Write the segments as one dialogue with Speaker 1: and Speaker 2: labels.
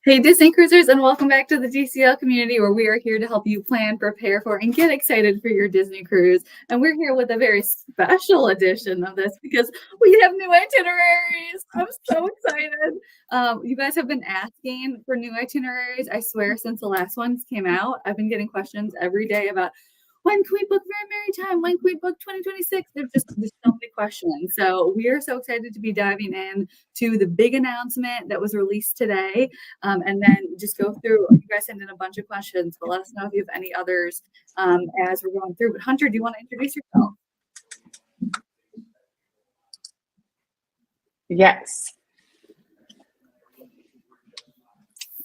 Speaker 1: Hey Disney Cruisers, and welcome back to the DCL community where we are here to help you plan, prepare for, and get excited for your Disney cruise. And we're here with a very special edition of this because we have new itineraries. I'm so excited. You guys have been asking for new itineraries. I swear, since the last ones came out, I've been getting questions every day about when can we book Very Merry Time? When can we book 2026? There's so many questions. So we are so excited to be diving in to the big announcement that was released today. And then just go through. You guys sent in a bunch of questions, but let us know if you have any others as we're going through. But Hunter, do you want to introduce yourself?
Speaker 2: Yes.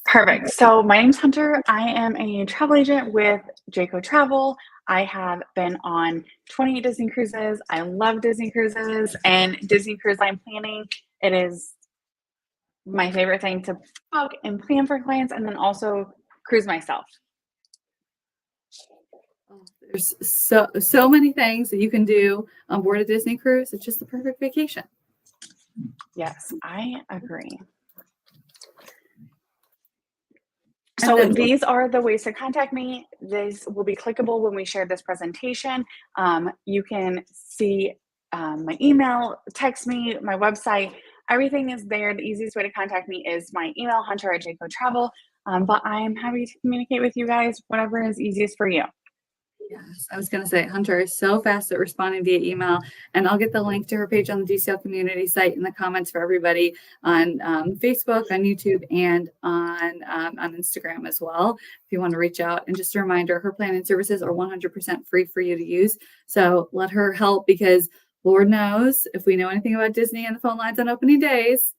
Speaker 2: Perfect. So my name's Hunter. I am a travel agent with Jayco Travel. I have been on 28 Disney cruises. I love Disney cruises and Disney Cruise Line planning. It is my favorite thing to book and plan for clients, and then also cruise myself.
Speaker 1: There's so many things that you can do on board a Disney cruise. It's just the perfect vacation.
Speaker 2: Yes, I agree. So these are the ways to contact me. These will be clickable when we share this presentation. You can see my email, text me, my website. Everything is there. The easiest way to contact me is my email, hunter@jaycotravel. But I'm happy to communicate with you guys, whatever is easiest for you.
Speaker 1: Yes, I was going to say, Hunter is so fast at responding via email, and I'll get the link to her page on the DCL community site in the comments for everybody on Facebook, on YouTube, and on Instagram as well, if you want to reach out. And just a reminder, her planning services are 100% free for you to use. So let her help, because Lord knows, if we know anything about Disney and the phone lines on opening days,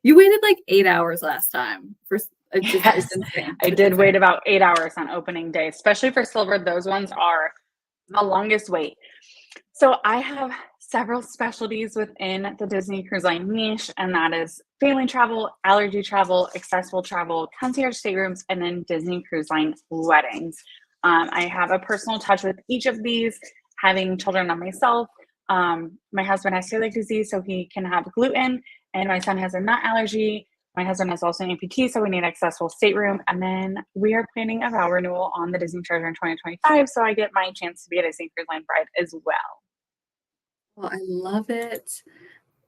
Speaker 1: you waited like 8 hours last time for.
Speaker 2: Yes, I did wait about 8 hours on opening day, especially for Silver. Those ones are the longest wait. So I have several specialties within the Disney Cruise Line niche, and that is family travel, allergy travel, accessible travel, concierge staterooms, and then Disney Cruise Line weddings. I have a personal touch with each of these, having children on myself. My husband has celiac disease, so he can have gluten, and my son has a nut allergy. My husband is also an amputee, so we need accessible stateroom. And then we are planning a vow renewal on the Disney Treasure in 2025, so I get my chance to be a Disney Cruise Line bride as well.
Speaker 1: Well, I love it.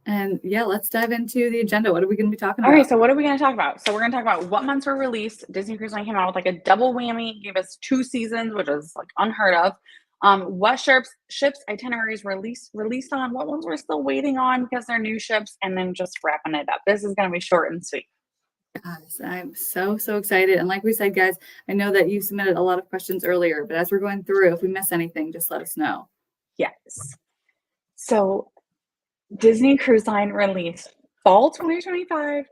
Speaker 1: And yeah, let's dive into the agenda. What are we going to be talking about?
Speaker 2: All right, so what are we going to talk about? So we're going to talk about what months were released. Disney Cruise Line came out with like a double whammy, gave us 2 seasons, which is like unheard of. What ships itineraries released on, what ones we're still waiting on because they're new ships, and then just wrapping it up. This is going to be short and sweet.
Speaker 1: Yes, I'm so excited. And like we said, guys, I know that you submitted a lot of questions earlier, but as we're going through, if we miss anything, just let us know.
Speaker 2: Yes. So Disney Cruise Line released fall 2025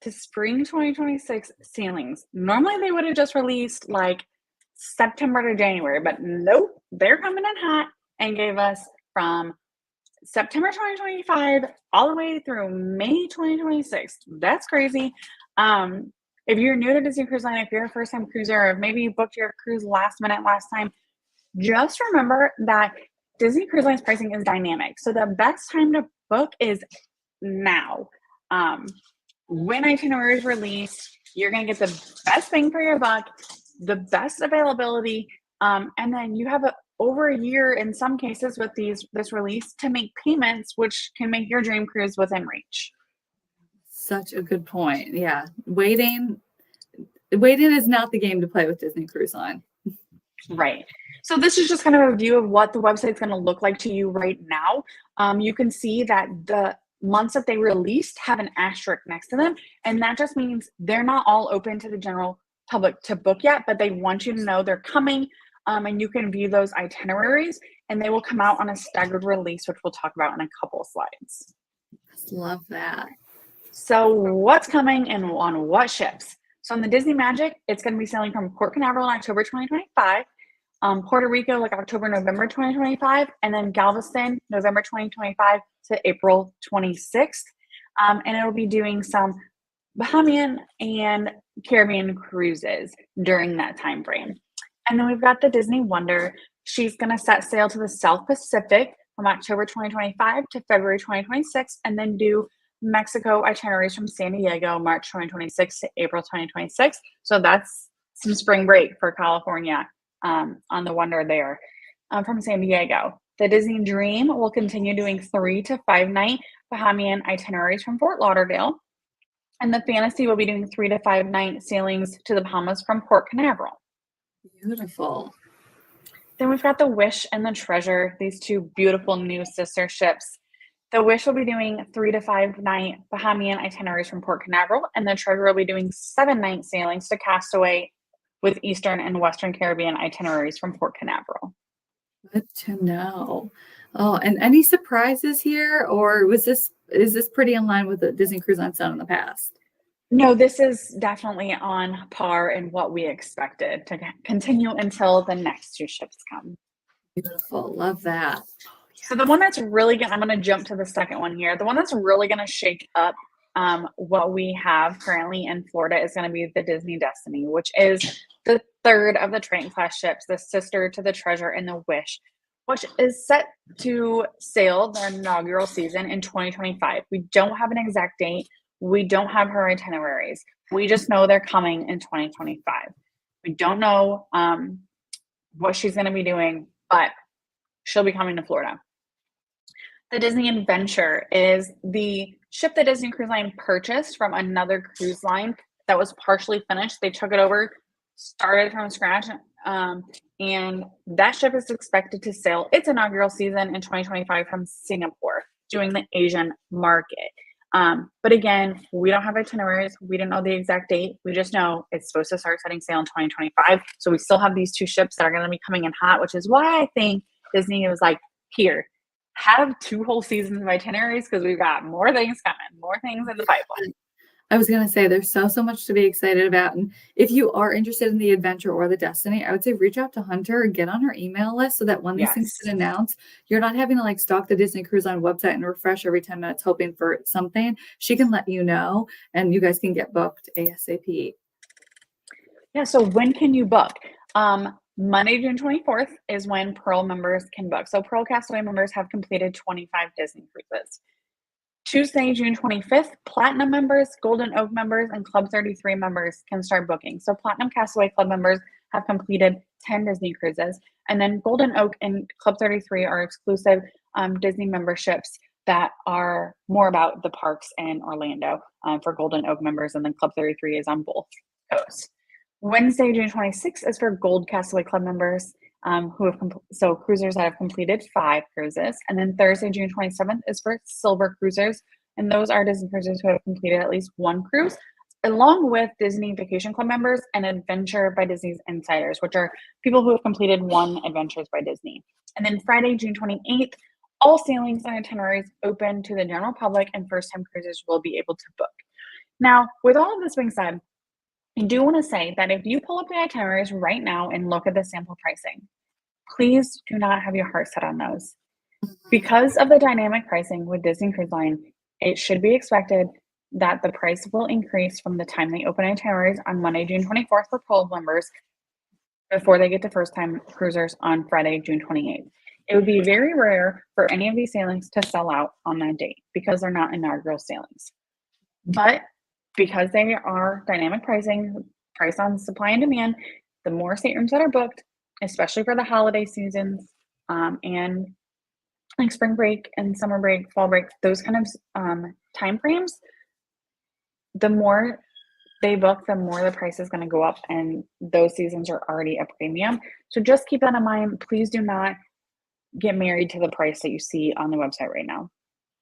Speaker 2: to spring 2026 sailings. Normally they would have just released like September to January, but nope, they're coming in hot and gave us from September 2025 all the way through May 2026. That's crazy. If you're new to Disney Cruise Line, if you're a first-time cruiser, or maybe you booked your cruise last minute last time, just remember that Disney Cruise Line's pricing is dynamic. So the best time to book is now. When itinerary is released, you're going to get the best bang for your buck, the best availability, and then you have over a year in some cases with this release to make payments, which can make your dream cruise within reach.
Speaker 1: Such a good point. Yeah, waiting is not the game to play with Disney Cruise Line.
Speaker 2: Right. So this is just kind of a view of what the website's going to look like to you right now. You can see that the months that they released have an asterisk next to them, and that just means they're not all open to the general public to book yet, but they want you to know they're coming, and you can view those itineraries, and they will come out on a staggered release, which we'll talk about in a couple of slides.
Speaker 1: Love that.
Speaker 2: So what's coming and on what ships? So on the Disney Magic, it's going to be sailing from Port Canaveral in October 2025, Puerto Rico like October, November 2025, and then Galveston, November 2025 to April 26th. And it'll be doing some Bahamian and Caribbean cruises during that time frame. And then we've got the Disney Wonder. She's going to set sail to the South Pacific from October 2025 to February 2026, and then do Mexico itineraries from San Diego, March 2026 to April 2026. So that's some spring break for California on the Wonder there from San Diego. The Disney Dream will continue doing 3 to 5 night Bahamian itineraries from Fort Lauderdale. And the Fantasy will be doing 3 to 5 night sailings to the Bahamas from Port Canaveral.
Speaker 1: Beautiful.
Speaker 2: Then we've got the Wish and the Treasure, these two beautiful new sister ships. The Wish will be doing 3 to 5 night Bahamian itineraries from Port Canaveral, and the Treasure will be doing 7 night sailings to Castaway with Eastern and Western Caribbean itineraries from Port Canaveral.
Speaker 1: Good to know. Oh, and any surprises here, or is this pretty in line with the Disney Cruise Line's done in the past?
Speaker 2: No, this is definitely on par and what we expected to continue until the next two ships come.
Speaker 1: Beautiful. Love that.
Speaker 2: So the one that's really I'm going to jump to the second one here. The one that's really going to shake up what we have currently in Florida is going to be the Disney Destiny, which is the third of the Triton class ships, the sister to the Treasure and the Wish, which is set to sail their inaugural season in 2025. We don't have an exact date. We don't have her itineraries. We just know they're coming in 2025. We don't know what she's going to be doing, but she'll be coming to Florida. The Disney Adventure is the ship that Disney Cruise Line purchased from another cruise line that was partially finished. They took it over, started from scratch, and that ship is expected to sail its inaugural season in 2025 from Singapore, doing the Asian market. But again, we don't have itineraries. We don't know the exact date. We just know it's supposed to start setting sail in 2025. So we still have these two ships that are going to be coming in hot, which is why I think Disney was like, here, have 2 whole seasons of itineraries because we've got more things coming, more things in the pipeline.
Speaker 1: I was going to say there's so much to be excited about. And if you are interested in the Adventure or the Destiny, I would say reach out to Hunter and get on her email list so that when these things get announced, you're not having to like stalk the Disney Cruise Line website and refresh every 10 minutes hoping for something. She can let you know and you guys can get booked ASAP.
Speaker 2: Yeah, so when can you book? Monday, June 24th is when Pearl members can book. So Pearl Castaway members have completed 25 Disney cruises. Tuesday, June 25th, Platinum members, Golden Oak members, and Club 33 members can start booking. So Platinum Castaway Club members have completed 10 Disney cruises. And then Golden Oak and Club 33 are exclusive Disney memberships that are more about the parks in Orlando for Golden Oak members. And then Club 33 is on both coasts. Wednesday, June 26th is for Gold Castaway Club members who have cruisers that have completed 5 cruises. And then Thursday, June 27th is for Silver cruisers. And those are Disney cruisers who have completed at least 1 cruise, along with Disney Vacation Club members and Adventure by Disney's Insiders, which are people who have completed 1 Adventures by Disney. And then Friday, June 28th, all sailings and itineraries open to the general public and first-time cruisers will be able to book. Now, with all of this being said, I do want to say that if you pull up the itineraries right now and look at the sample pricing, please do not have your heart set on those. Because of the dynamic pricing with Disney Cruise Line, it should be expected that the price will increase from the time they open itineraries on Monday, June 24th for Pearl members before they get to first-time cruisers on Friday, June 28th. It would be very rare for any of these sailings to sell out on that date because they're not inaugural sailings. But because they are dynamic pricing, price on supply and demand, the more staterooms that are booked, especially for the holiday seasons and like spring break and summer break, fall break, those kind of time frames, the more they book, the more the price is going to go up, and those seasons are already a premium. So just keep that in mind. Please do not get married to the price that you see on the website right now.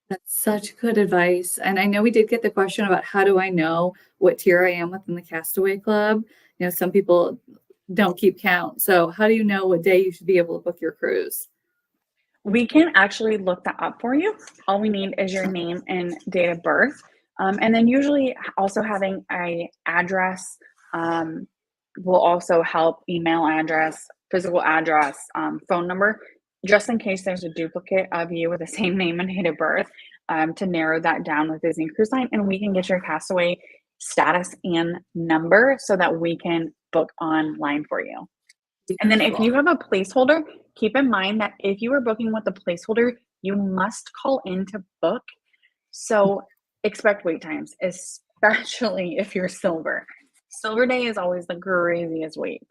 Speaker 1: That's such good advice. And I know we did get the question about how do I know what tier I am within the Castaway Club? You know, some people don't keep count. So how do you know what day you should be able to book your cruise?
Speaker 2: We can actually look that up for you. All we need is your name and date of birth. And then usually also having a address will also help, email address, physical address, phone number, just in case there's a duplicate of you with the same name and date of birth, to narrow that down with Disney Cruise Line, and we can get your Castaway status and number so that we can book online for you. And then if you have a placeholder, keep in mind that if you are booking with a placeholder, you must call in to book. So expect wait times, especially if you're silver. Silver day is always the craziest wait.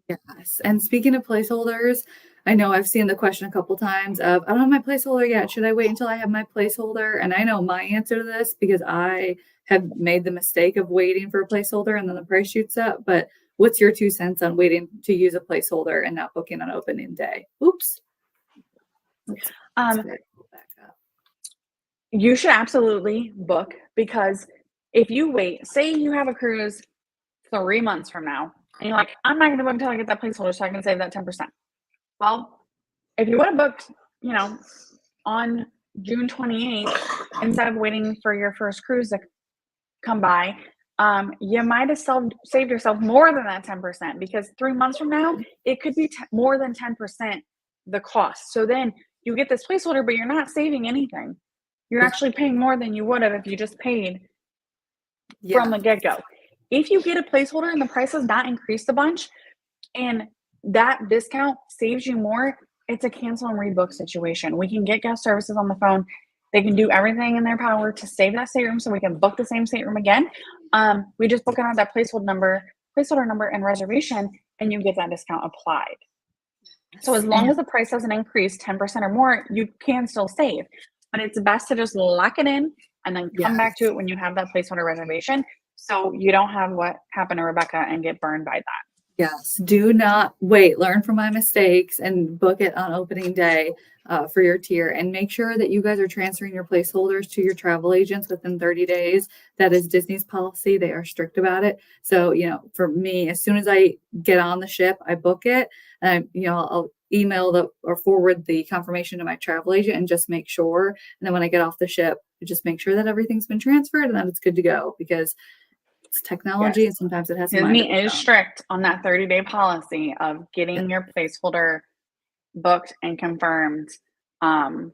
Speaker 1: Yes. And speaking of placeholders, I know I've seen the question a couple times of, I don't have my placeholder yet. Should I wait until I have my placeholder? And I know my answer to this because I have made the mistake of waiting for a placeholder and then the price shoots up. But what's your 2 cents on waiting to use a placeholder and not booking on opening day? Oops. Let's pull back up.
Speaker 2: You should absolutely book, because if you wait, say you have a cruise 3 months from now, and you're like, I'm not going to book until I get that placeholder so I can save that 10%. Well, if you would have booked, on June 28th, instead of waiting for your first cruise to come by, you might have saved yourself more than that 10%, because 3 months from now, it could be more than 10% the cost. So then you get this placeholder, but you're not saving anything. You're actually paying more than you would have if you just paid from the get-go. If you get a placeholder and the price has not increased a bunch and that discount saves you more, it's a cancel and rebook situation. We can get guest services on the phone. They can do everything in their power to save that stateroom so we can book the same stateroom again. We just book it on that placeholder number and reservation, and you get that discount applied. So as long as the price doesn't increase 10% or more, you can still save. But it's best to just lock it in and then come back to it when you have that placeholder reservation, so you don't have what happened to Rebecca and get burned by that.
Speaker 1: Yes, do not wait. Learn from my mistakes and book it on opening day for your tier, and make sure that you guys are transferring your placeholders to your travel agents within 30 days. That is Disney's policy. They are strict about it. So, for me, as soon as I get on the ship, I book it, and I'll email or forward the confirmation to my travel agent and just make sure. And then when I get off the ship, just make sure that everything's been transferred and that it's good to go, because it's technology and sometimes it has to.
Speaker 2: Disney is strict on that 30-day policy of getting your placeholder booked and confirmed and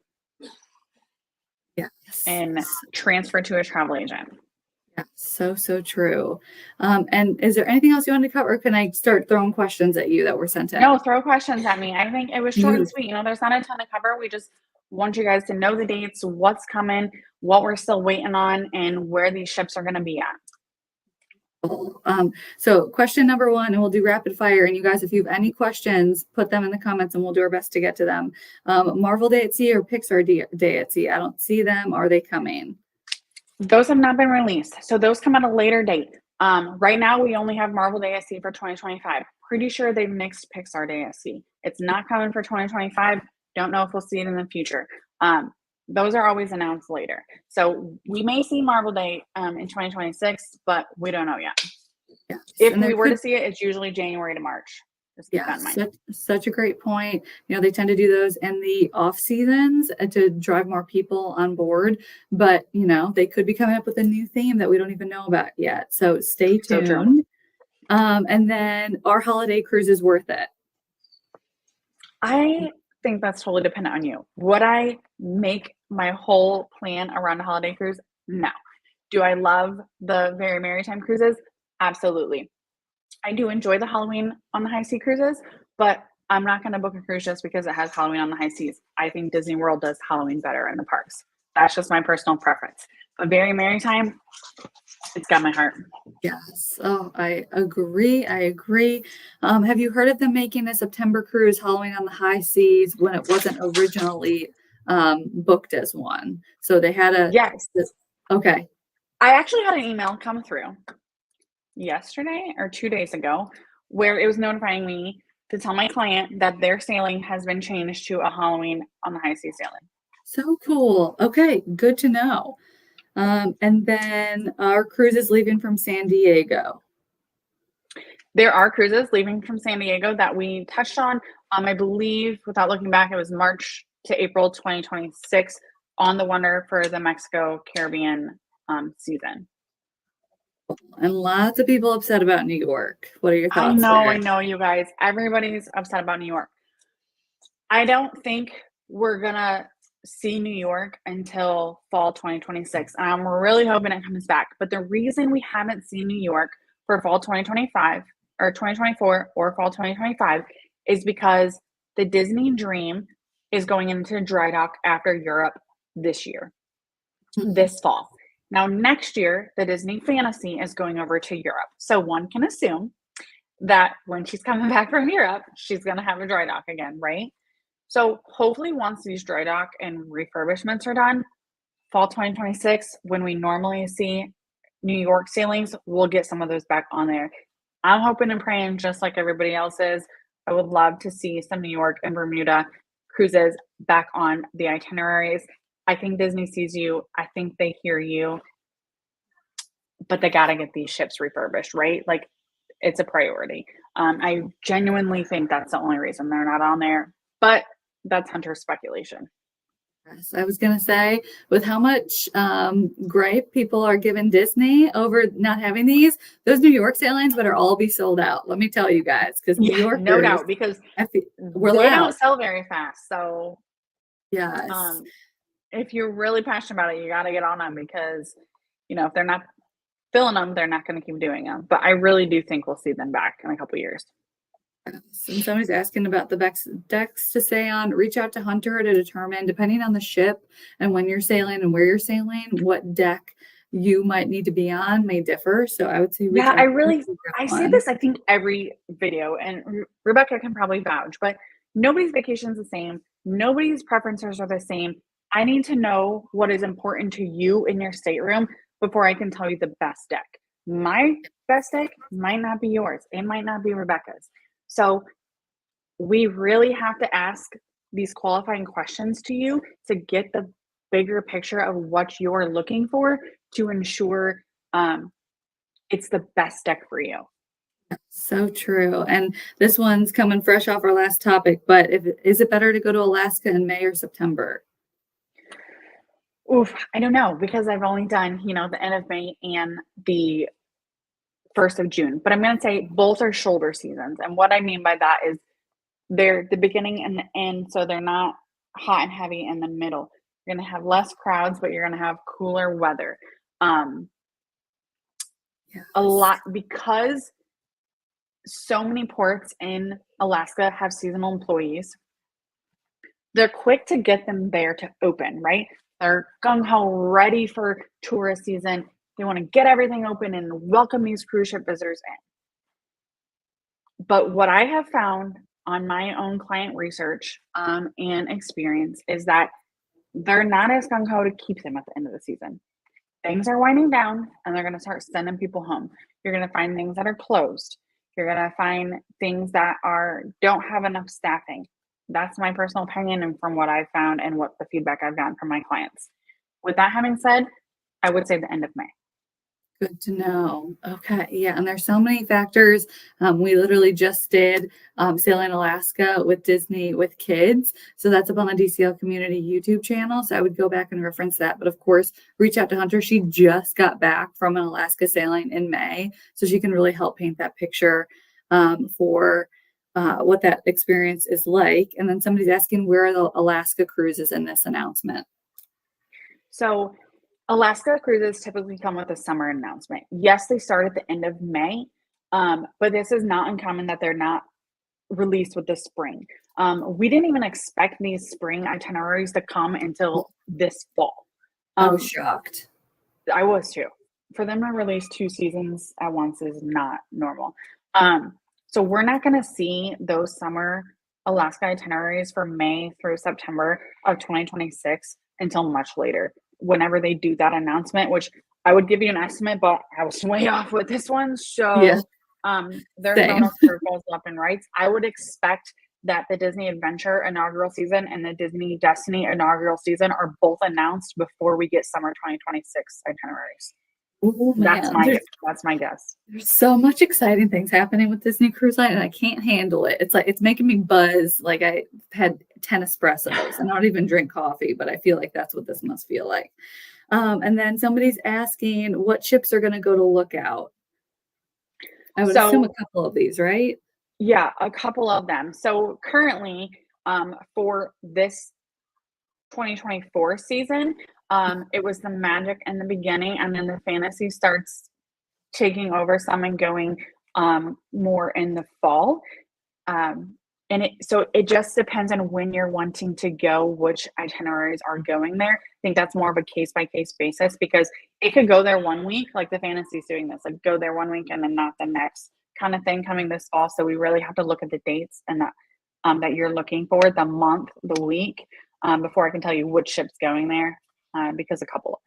Speaker 2: transferred to a travel agent.
Speaker 1: Yeah, so true. And is there anything else you want to cover? Or can I start throwing questions at you that were sent in?
Speaker 2: No, throw questions at me. I think it was short and sweet. There's not a ton to cover. We just want you guys to know the dates, what's coming, what we're still waiting on, and where these ships are going to be at.
Speaker 1: So question number 1, and we'll do rapid fire. And you guys, if you have any questions, put them in the comments and we'll do our best to get to them. Marvel Day at Sea or Pixar Day at Sea? I don't see them. Are they coming?
Speaker 2: Those have not been released. So those come at a later date. Right now, we only have Marvel Day at Sea for 2025. Pretty sure they've nixed Pixar Day at Sea. It's not coming for 2025. Don't know if we'll see it in the future. Those are always announced later. So we may see Marvel Day in 2026, but we don't know yet.
Speaker 1: Yes.
Speaker 2: If we were to see it, it's usually January to March. Just keep that in mind.
Speaker 1: Such a great point. They tend to do those in the off seasons to drive more people on board, but they could be coming up with a new theme that we don't even know about yet. So stay tuned. And then, are holiday cruises worth it?
Speaker 2: I think that's totally dependent on you. Would I make my whole plan around a holiday cruise? No. Do I love the very maritime cruises? Absolutely. I do enjoy the Halloween on the high sea cruises, but I'm not going to book a cruise just because it has Halloween on the high seas. I think Disney World does Halloween better in the parks. That's just my personal preference. But very maritime, it's got my heart.
Speaker 1: Yes. Oh, I agree. Have you heard of them making a September cruise Halloween on the high seas when it wasn't originally booked as one? So they had
Speaker 2: Yes.
Speaker 1: Okay.
Speaker 2: I actually had an email come through yesterday or 2 days ago where it was notifying me to tell my client that their sailing has been changed to a Halloween on the high sea sailing.
Speaker 1: So cool. Okay, good to know. And then our cruise is leaving from San Diego.
Speaker 2: There are cruises leaving from San Diego that we touched on. I believe, without looking back, it was March to April 2026 on the Wonder for the Mexico Caribbean season.
Speaker 1: And lots of people upset about New York. What are your thoughts?
Speaker 2: I know, you guys. Everybody's upset about New York. I don't think we're going to see New York until fall 2026. And I'm really hoping it comes back. But the reason we haven't seen New York for fall 2025 or 2024 or fall 2025 is because the Disney Dream is going into dry dock after Europe this year, this fall. Now, next year, the Disney Fantasy is going over to Europe. So one can assume that when she's coming back from Europe, she's going to have a dry dock again, right? So hopefully, once these dry dock and refurbishments are done, fall 2026, when we normally see New York sailings, we'll get some of those back on there. I'm hoping and praying, just like everybody else is. I would love to see some New York and Bermuda cruises back on the itineraries. I think Disney sees you. I think they hear you, but they got to get these ships refurbished, right? Like, it's a priority. I genuinely think that's the only reason they're not on there, but that's Hunter's speculation.
Speaker 1: Yes, I was going to say, with how much gripe people are giving Disney over not having those New York sailings better all be sold out. Let me tell you guys, because New Yorkers,
Speaker 2: no doubt, because
Speaker 1: we're
Speaker 2: they
Speaker 1: loud.
Speaker 2: don't sell very fast. So,
Speaker 1: yes,
Speaker 2: if you're really passionate about it, you got to get on them, because, if they're not filling them, they're not going to keep doing them. But I really do think we'll see them back in a couple years.
Speaker 1: And somebody's asking about the best decks to stay on. Reach out to Hunter to determine, depending on the ship and when you're sailing and where you're sailing, what deck you might need to be on may differ. So I would say reach out.
Speaker 2: I say this, I think, every video, and Rebecca can probably vouch, but nobody's vacation is the same. Nobody's preferences are the same. I need to know what is important to you in your stateroom before I can tell you the best deck. My best deck might not be yours. It might not be Rebecca's. So we really have to ask these qualifying questions to you to get the bigger picture of what you're looking for to ensure it's the best deck for you.
Speaker 1: So true. And this one's coming fresh off our last topic, but is it better to go to Alaska in May or September?
Speaker 2: Oof, I don't know, because I've only done, the end of May and the 1st of June. But I'm going to say both are shoulder seasons. And what I mean by that is they're the beginning and the end, so they're not hot and heavy in the middle. You're going to have less crowds, but you're going to have cooler weather. A lot, because so many ports in Alaska have seasonal employees. They're quick to get them there to open, right? They're gung-ho, ready for tourist season. They want to get everything open and welcome these cruise ship visitors in. But what I have found on my own client research and experience is that they're not as gung-ho to keep them at the end of the season. Things are winding down, and they're going to start sending people home. You're going to find things that are closed. You're going to find things that don't have enough staffing. That's my personal opinion, and from what I've found and what the feedback I've gotten from my clients. With that having said, I would say the end of May.
Speaker 1: Good to know. Okay. Yeah. And there's so many factors. We literally just did Sailing Alaska with Disney with kids. So that's up on the DCL community YouTube channel. So I would go back and reference that. But of course, reach out to Hunter. She just got back from an Alaska sailing in May. So she can really help paint that picture for what that experience is like. And then somebody's asking, where are the Alaska cruises in this announcement?
Speaker 2: So Alaska cruises typically come with a summer announcement. Yes, they start at the end of May, but this is not uncommon that they're not released with the spring. We didn't even expect these spring itineraries to come until this fall.
Speaker 1: I was shocked.
Speaker 2: I was too. For them to release 2 seasons at once is not normal. So we're not going to see those summer Alaska itineraries for May through September of 2026 until much later, whenever they do that announcement, which I would give you an estimate, but I was way off with this one. So
Speaker 1: Yeah.
Speaker 2: They're throwing us curveballs left and right. I would expect that the Disney Adventure inaugural season and the Disney Destiny inaugural season are both announced before we get summer 2026 itineraries.
Speaker 1: Oh,
Speaker 2: that's my guess.
Speaker 1: There's so much exciting things happening with Disney Cruise Line, and I can't handle it. It's like it's making me buzz. Like I had 10 espressos. I don't even drink coffee, but I feel like that's what this must feel like. And then somebody's asking what ships are going to go to Lookout. I would assume a couple of these, right?
Speaker 2: Yeah, a couple of them. So currently, for this 2024 season, it was the Magic in the beginning, and then the Fantasy starts taking over some and going more in the fall. so it just depends on when you're wanting to go, which itineraries are going there. I think that's more of a case by case basis because it could go there one week, like the Fantasy's doing this, like go there one week and then not the next kind of thing coming this fall. So we really have to look at the dates and that you're looking for, the month, the week, before I can tell you which ship's going there, because a couple of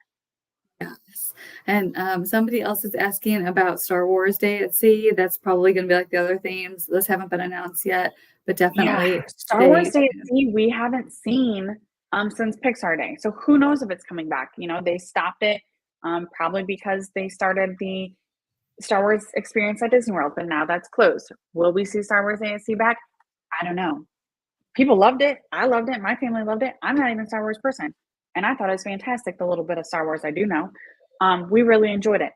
Speaker 1: Yes. And somebody else is asking about Star Wars Day at Sea. That's probably going to be like the other themes. Those haven't been announced yet, but definitely
Speaker 2: Star Wars
Speaker 1: stay
Speaker 2: Day at
Speaker 1: tuned.
Speaker 2: Sea, we haven't seen since Pixar Day. So who knows if it's coming back? You know, they stopped it probably because they started the Star Wars experience at Disney World, but now that's closed. Will we see Star Wars Day at Sea back? I don't know. People loved it. I loved it. My family loved it. I'm not even a Star Wars person. And I thought it was fantastic, the little bit of Star Wars I do know. We really enjoyed it.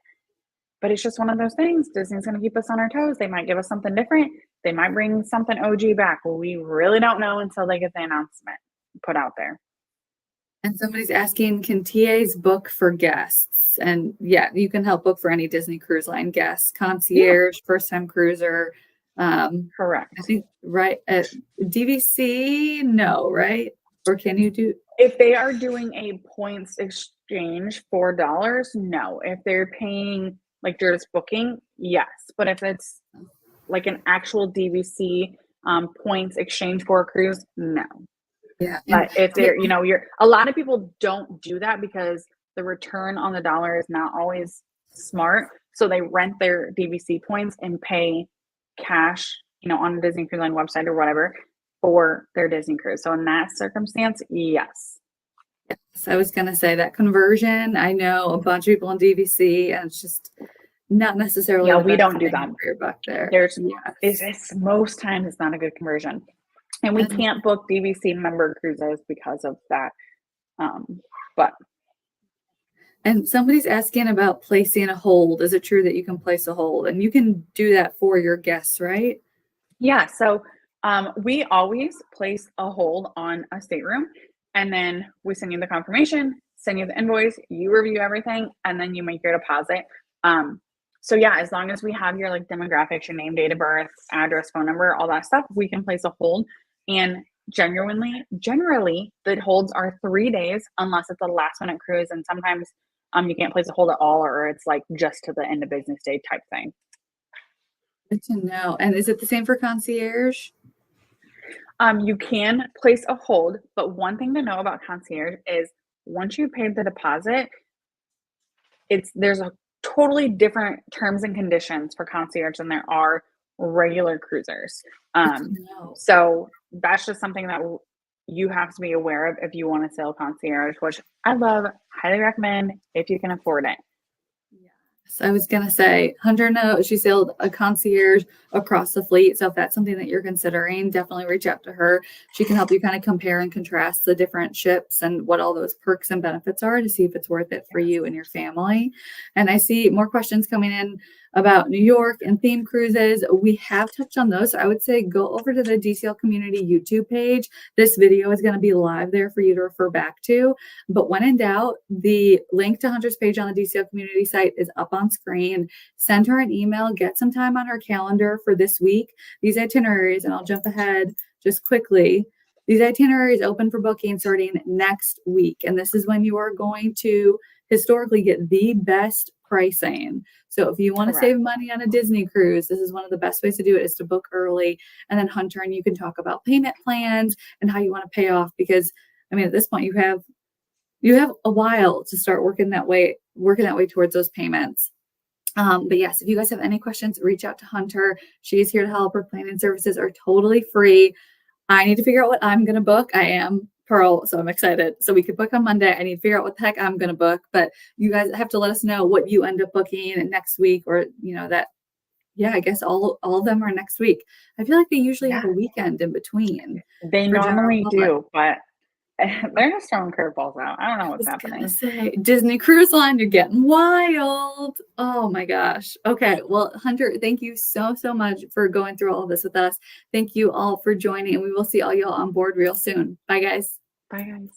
Speaker 2: But it's just one of those things. Disney's going to keep us on our toes. They might give us something different. They might bring something OG back. Well, we really don't know until they get the announcement put out there.
Speaker 1: And somebody's asking, can TAs book for guests? And yeah, you can help book for any Disney Cruise Line guests, concierge, first time cruiser.
Speaker 2: Correct.
Speaker 1: I think, right, at DVC, no, right? Or can you do?
Speaker 2: If they are doing a points exchange for dollars, no. If they're paying like just booking, yes. But if it's like an actual DVC points exchange for a cruise, no.
Speaker 1: Yeah.
Speaker 2: But if they're, you're a lot of people don't do that because the return on the dollar is not always smart. So they rent their DVC points and pay cash, on the Disney Cruise Line website or whatever for their Disney cruise. So in that circumstance, yes.
Speaker 1: Yes, I was going to say that conversion. I know a bunch of people on DVC, and it's just not necessarily the
Speaker 2: we
Speaker 1: best
Speaker 2: don't do
Speaker 1: bang
Speaker 2: that.
Speaker 1: for your buck there.
Speaker 2: There's
Speaker 1: Yes.
Speaker 2: it's most times it's not a good conversion. And we can't book DVC member cruises because of that. But
Speaker 1: And somebody's asking about placing a hold. Is it true that you can place a hold? And you can do that for your guests, right?
Speaker 2: yeah, so we always place a hold on a stateroom, and then we send you the confirmation, send you the invoice, you review everything, and then you make your deposit. So yeah, as long as we have your like demographics, your name, date of birth, address, phone number, all that stuff, we can place a hold. And generally, the holds are 3 days unless it's a last minute cruise, and sometimes you can't place a hold at all, or it's like just to the end of business day type thing.
Speaker 1: Good to know. And is it the same for concierge?
Speaker 2: You can place a hold, but one thing to know about concierge is once you paid the deposit, there's a totally different terms and conditions for concierge than there are regular cruisers. So that's just something that you have to be aware of if you want to sail concierge, which I love, highly recommend if you can afford it.
Speaker 1: So I was going to say, Hunter knows she sailed a concierge across the fleet. So if that's something that you're considering, definitely reach out to her. She can help you kind of compare and contrast the different ships and what all those perks and benefits are to see if it's worth it for you and your family. And I see more questions coming in about New York and theme cruises. We have touched on those. So I would say go over to the DCL community YouTube page. This video is going to be live there for you to refer back to. But when in doubt, the link to Hunter's page on the DCL community site is up on screen. Send her an email, get some time on her calendar for this week. These itineraries, and I'll jump ahead just quickly. These itineraries open for booking starting next week. And this is when you are going to historically get the best pricing. So if you want to save money on a Disney cruise, this is one of the best ways to do it is to book early. And then Hunter and you can talk about payment plans and how you want to pay off. Because I mean, at this point you have a while to start working that way towards those payments. But yes, if you guys have any questions, reach out to Hunter. She's here to help. Her planning services are totally free. I need to figure out what I'm going to book. I am Pearl, so I'm excited. So we could book on Monday. I need to figure out what the heck I'm going to book. But you guys have to let us know what you end up booking next week, or I guess all of them are next week. I feel like they usually have a weekend in between.
Speaker 2: They normally do, but they're just throwing curveballs out. I don't know what's happening.
Speaker 1: Say, Disney Cruise Line, you're getting wild. Oh my gosh. Okay. Well, Hunter, thank you so much for going through all of this with us. Thank you all for joining, and we will see all y'all on board real soon. Bye, guys.
Speaker 2: Bye, guys.